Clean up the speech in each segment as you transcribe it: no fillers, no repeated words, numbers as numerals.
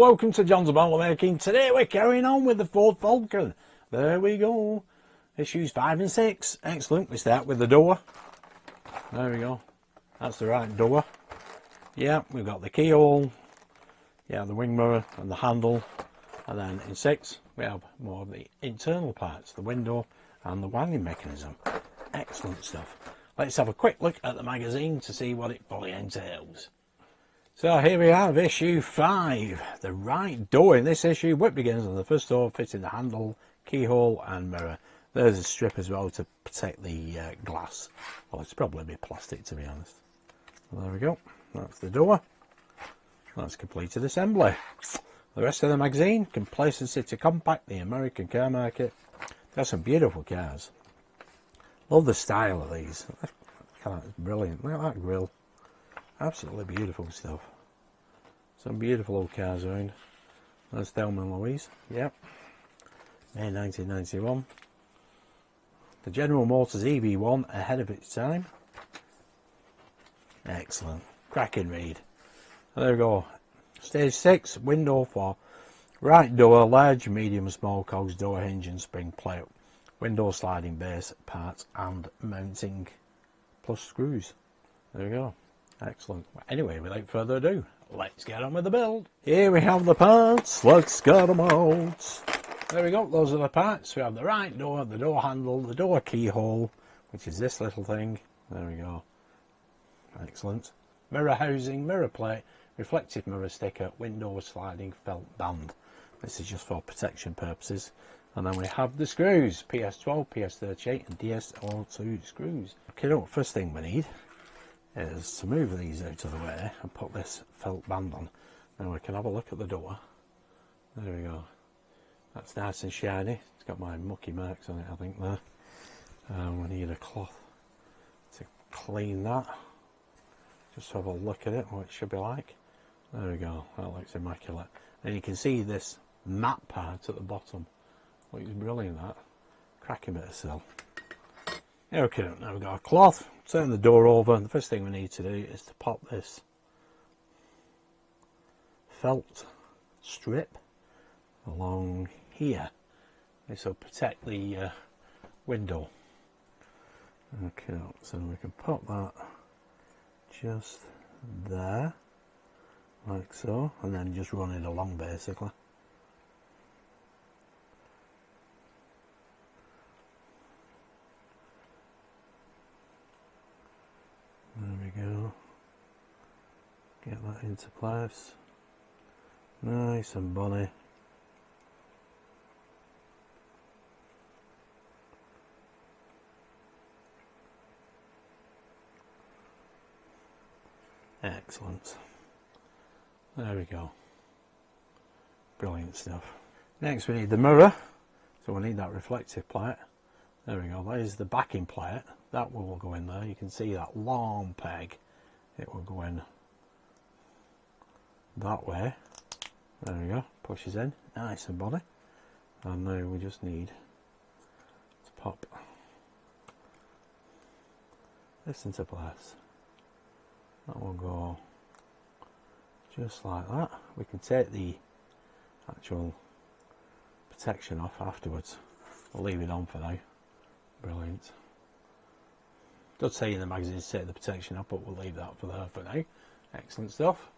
welcome to John's Bottle Making. Today we're carrying on with the Ford Falcon. There we go. Issues 5 and 6. Excellent. We start with the door. There we go. That's the right door. Yeah, we've got the keyhole. Yeah, the wing mirror and the handle. And then in 6 we have more of the internal parts, the window and the winding mechanism. Excellent stuff. Let's have a quick look at the magazine to see what it fully entails. So here we have issue 5, the right door. In this issue, whip begins on the first door, fitting the handle, keyhole and mirror. There's a strip as well to protect the glass. Well, it's probably a bit plastic, to be honest. Well, there we go. That's the door. That's completed assembly. The rest of the magazine, Complacency to Compact, the American car market. There's some beautiful cars. Love the style of these. It's brilliant. Look at that grille. Absolutely beautiful stuff. Some beautiful old cars around. That's Thelma and Louise. Yep. May 1991. The General Motors EV1 ahead of its time. Excellent. Cracking read. There we go. Stage 6. Window for right door, large, medium, small cogs, door hinge and spring plate. Window sliding base parts and mounting plus screws. There we go. Excellent. Anyway, without further ado, let's get on with the build. Here we have the parts. Let's get them out. There we go. Those are the parts. We have the right door, the door handle, the door keyhole, which is this little thing. There we go. Excellent. Mirror housing, mirror plate, reflective mirror sticker, window sliding felt band. This is just for protection purposes. And then we have the screws, PS12, PS38 and DS02 screws. Okay, look, first thing we need is to move these out of the way and put this felt band on. Now we can have a look at the door. There we go. That's nice and shiny. It's got my mucky marks on it, I think, there. We need a cloth to clean that. Just have a look at it, what it should be like. There we go. That looks immaculate. And you can see this matte part at the bottom. Looks brilliant, that. Cracking bit of sill. Okay, now we've got a cloth. Turn the door over, and the first thing we need to do is to pop this felt strip along here. This will protect the window. Okay, so we can pop that just there, like so, and then just run it along basically. There we go. Get that into place. Nice and bonny. Excellent. There we go. Brilliant stuff. Next we need the mirror. So we need that reflective plate. There we go. That is the backing plate. That will go in there. You can see that long peg. It will go in that way. There we go. Pushes in. Nice and bonny. And now we just need to pop this into place. That will go just like that. We can take the actual protection off afterwards. We'll leave it on for now. Brilliant. Does say in the magazine to take the protection off, but we'll leave that for there for now. Excellent stuff.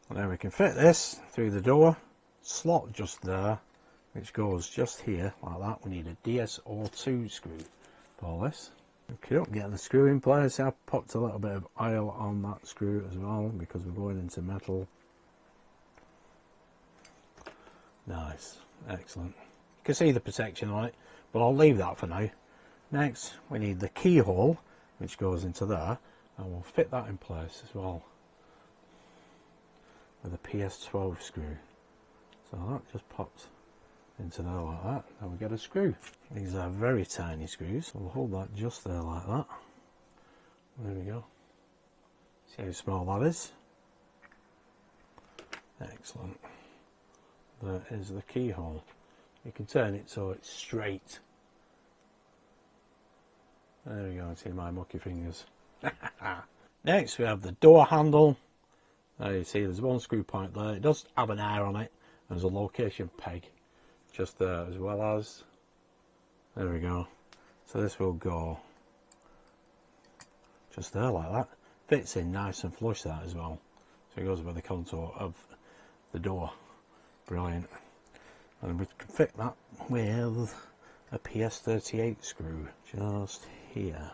And then we can fit this through the door. Slot just there, which goes just here like that. We need a DS02 screw for this. Okay, get the screw in place. I popped a little bit of oil on that screw as well because we're going into metal. Nice, excellent. You can see the protection on it, but I'll leave that for now. Next, we need the keyhole, which goes into there, and we'll fit that in place as well with a PS12 screw. So that just pops into there like that. Now we get a screw. These are very tiny screws. We'll hold that just there like that. There we go. See how small that is? Excellent. There is the keyhole. You can turn it so it's straight. There we go. See my mucky fingers. Next we have the door handle. There you see there's one screw point there. It does have an eye on it. There's a location peg just there, as well as, there we go. So this will go just there like that. Fits in nice and flush, that as well. So it goes with the contour of the door. Brilliant. And we can fit that with a PS38 screw just here.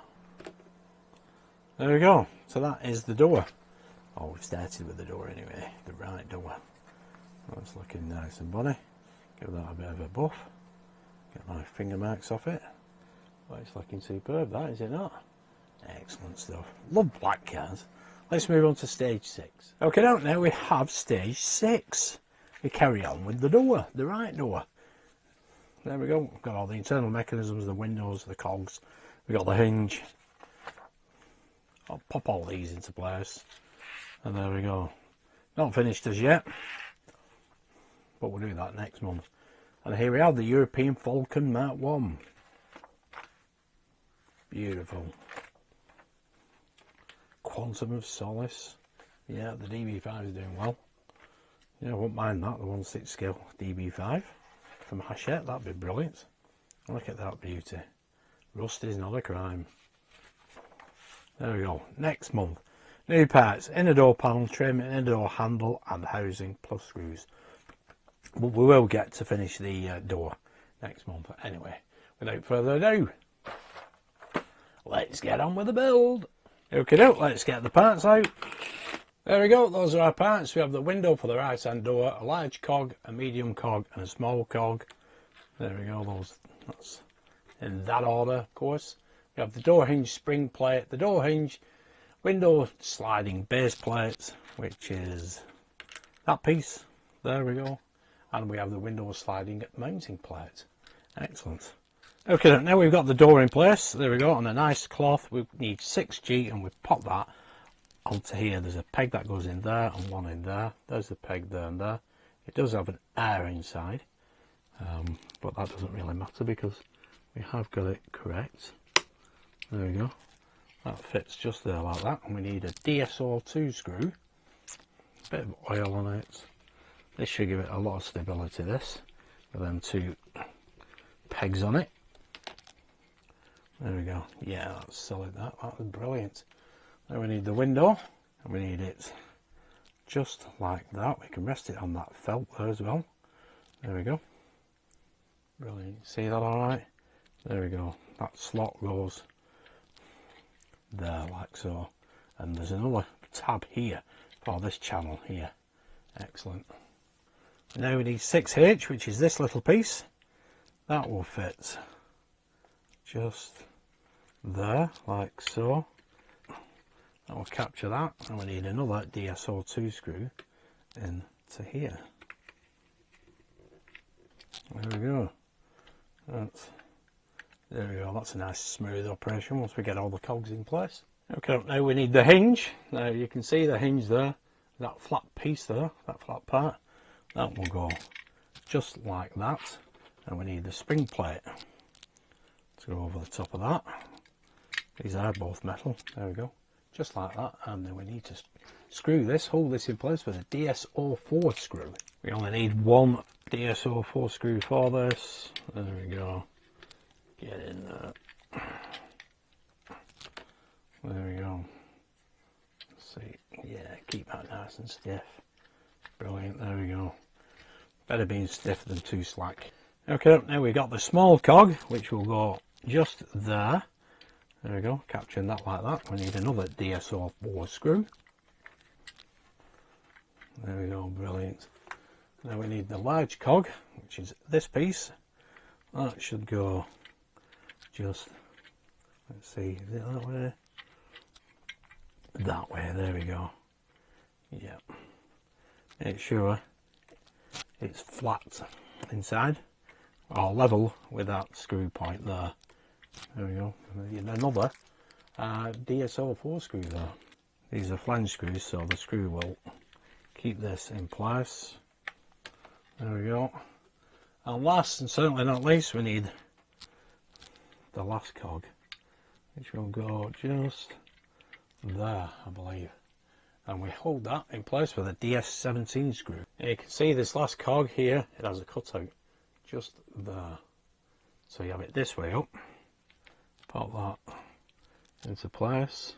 There we go. So that is the door. Oh, we've started with the door anyway, the right door. That's looking nice and bonny. Give that a bit of a buff. Get my finger marks off it. Well, it's looking superb, that, is it not? Excellent stuff. Love black cars. Let's move on to stage 6. Okay, now we have stage 6. We carry on with the door, the right door. There we go. We've got all the internal mechanisms, the windows, the cogs. We've got the hinge. I'll pop all these into place. And there we go. Not finished as yet, but we'll do that next month. And here we have the European Falcon Mark 1. Beautiful. Quantum of Solace. Yeah, the DB5 is doing well. Yeah, I wouldn't mind that, the 1/6 scale DB5 from Hachette. That'd be brilliant. Look at that beauty. Rust is not a crime. There we go. Next month. New parts, inner door panel trim, inner door handle and housing plus screws. But we will get to finish the door next month. Anyway, without further ado, let's get on with the build. Okay, let's get the parts out. There we go, those are our parts. We have the window for the right hand door, a large cog, a medium cog and a small cog. There we go, that's in that order, of course. We have the door hinge spring plate, the door hinge, window sliding base plate, which is that piece. There we go. And we have the window sliding mounting plate. Excellent. Okay, now we've got the door in place. There we go, on a nice cloth. We need 6G and we pop that onto here. There's a peg that goes in there and one in there. There's the peg there and there. It does have an air inside, but that doesn't really matter because we have got it correct. There we go. That fits just there like that. And we need a DSO2 screw. Bit of oil on it. This should give it a lot of stability, this. With them 2 pegs on it. There we go. Yeah, that's solid. That was brilliant. Now we need the window. And we need it just like that. We can rest it on that felt there as well. There we go. Brilliant. See that alright? There we go. That slot goes there like so. And there's another tab here for this channel here. Excellent. Now we need 6H, which is this little piece. That will fit just there like so. That will capture that, and we need another DSO2 screw into here. There we go. There we go. That's a nice smooth operation once we get all the cogs in place. Okay, now we need the hinge. Now you can see the hinge there, that flat piece there, that flat part. That will go just like that, and we need the spring plate to go over the top of that. These are both metal. There we go, just like that. And then we need to screw this, hold this in place with a DSO4 screw. We only need one DSO4 screw for this. There we go. Get in there. There we go. Let's see. Yeah, keep that nice and stiff. Brilliant. There we go. Better being stiff than too slack. Okay, now we've got the small cog, which will go just there. There we go, capturing that like that. We need another DSO4 screw. There we go, brilliant. Now we need the large cog, which is this piece. That should go just, let's see, is it that way? That way, there we go. Yep. Make sure it's flat inside, or level with that screw point there. There we go. Another DSO4 screw there. These are flange screws, so the screw will keep this in place. There we go. And last and certainly not least, we need the last cog, which will go just there, I believe. and we hold that in place with a DS17 screw. And you can see this last cog here, it has a cutout just there. So you have it this way up, pop that into place,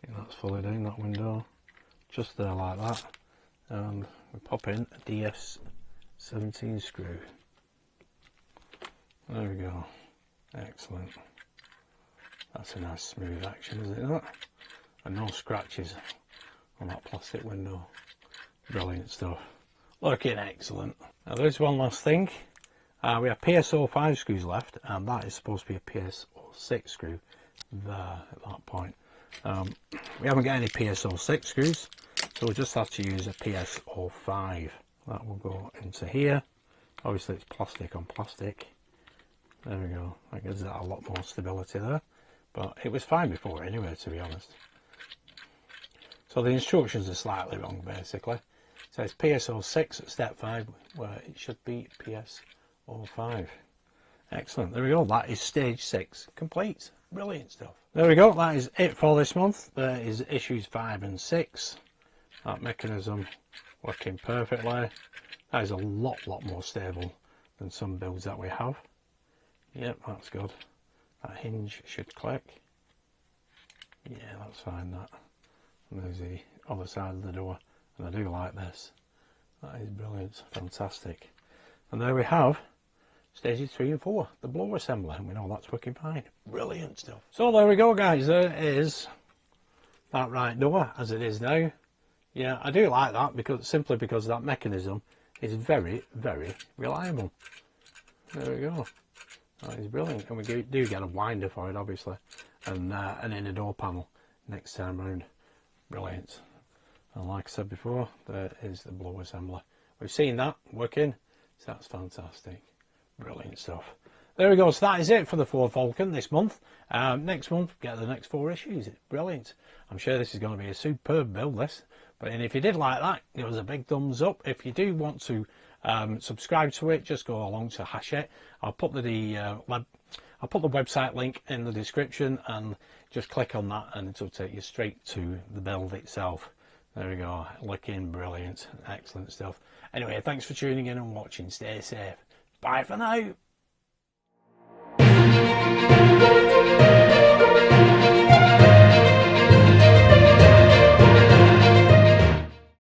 and that's fully down that window, just there like that, and we pop in a DS17 screw. There we go, excellent. That's a nice smooth action, isn't it? And no scratches on that plastic window. Brilliant stuff. Looking excellent. Now there's one last thing. We have PSO5 screws left, and that is supposed to be a PSO6 screw there at that point. We haven't got any PSO6 screws, so we'll just have to use a PSO5. That will go into here. Obviously it's plastic on plastic. There we go. That gives that a lot more stability there. But it was fine before anyway, to be honest. So the instructions are slightly wrong, basically. It says PSO6 at step 5, where it should be PSO5. Excellent. There we go. That is stage 6 complete. Brilliant stuff. There we go. That is it for this month. There is issues 5 and 6. That mechanism working perfectly. That is a lot more stable than some builds that we have. Yep, that's good. That hinge should click. Yeah, that's fine, that. And there's the other side of the door. And I do like this. That is brilliant. Fantastic. And there we have stages 3 and 4, the blower assembly. And we know that's working fine. Brilliant stuff. So there we go, guys. There is that right door as it is now. Yeah, I do like that simply because that mechanism is very reliable. There we go. That is brilliant, and we do get a winder for it, obviously, and an inner door panel next time round. Brilliant. And like I said before, there is the blower assembly. We've seen that working, so that's fantastic. Brilliant stuff. There we go. So that is it for the Ford Falcon this month. Next month, get the next 4 issues. It's brilliant. I'm sure this is going to be a superb build, this. And if you did like that, give us a big thumbs up. If you do want to subscribe to it, just go along to Hachette. I'll put the website link in the description, and just click on that and it'll take you straight to the build itself. There we go. Looking brilliant. Excellent stuff. Anyway, thanks for tuning in and watching. Stay safe. Bye for now.